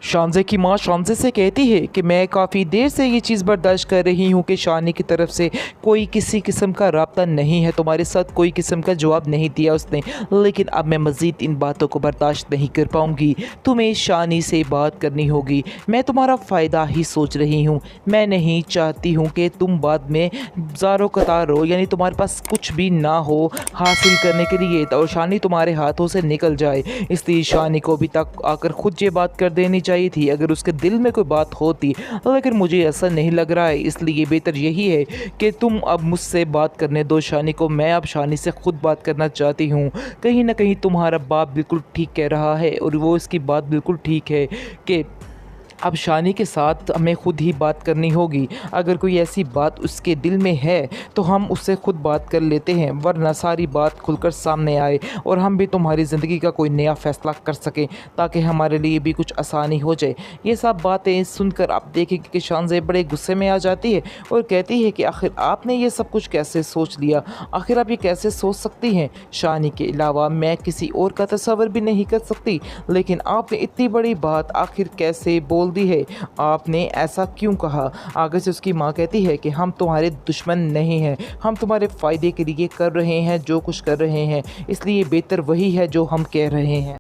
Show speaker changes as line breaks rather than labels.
शानज़े की माँ शानज़े से कहती है कि मैं काफ़ी देर से ये चीज़ बर्दाश्त कर रही हूँ कि शानी की तरफ से कोई किसी किस्म का राब्ता नहीं है, तुम्हारे साथ कोई किस्म का जवाब नहीं दिया उसने। लेकिन अब मैं मज़ीद इन बातों को बर्दाश्त नहीं कर पाऊँगी, तुम्हें शानी से बात करनी होगी। मैं तुम्हारा फ़ायदा ही सोच रही हूँ, मैं नहीं चाहती हूँ कि तुम बाद में ज़ारो कतार हो, यानी तुम्हारे पास कुछ भी ना हो हासिल करने के लिए और शानी तुम्हारे हाथों से निकल जाए। इसलिए शानी को अभी तक आकर खुद ये बात कर देनी चाहिए थी अगर उसके दिल में कोई बात होती, लेकिन मुझे ऐसा नहीं लग रहा है। इसलिए बेहतर यही है कि तुम अब मुझसे बात करने दो शानी को। मैं अब शानी से खुद बात करना चाहती हूँ। कहीं ना कहीं तुम्हारा बाप बिल्कुल ठीक कह रहा है और वो इसकी बात बिल्कुल ठीक है कि अब शानी के साथ हमें खुद ही बात करनी होगी। अगर कोई ऐसी बात उसके दिल में है तो हम उससे खुद बात कर लेते हैं, वरना सारी बात खुलकर सामने आए और हम भी तुम्हारी ज़िंदगी का कोई नया फ़ैसला कर सकें, ताकि हमारे लिए भी कुछ आसानी हो जाए। ये सब बातें सुनकर आप देखेंगे कि शानज़े बड़े गुस्से में आ जाती है और कहती है कि आखिर आपने ये सब कुछ कैसे सोच लिया, आखिर आप ये कैसे सोच सकती हैं। शानी के अलावा मैं किसी और का तस्वर भी नहीं कर सकती, लेकिन आपने इतनी बड़ी बात आखिर कैसे बोल दी है, आपने ऐसा क्यों कहा। आगे से उसकी माँ कहती है कि हम तुम्हारे दुश्मन नहीं हैं, हम तुम्हारे फ़ायदे के लिए कर रहे हैं जो कुछ कर रहे हैं, इसलिए बेहतर वही है जो हम कह रहे हैं।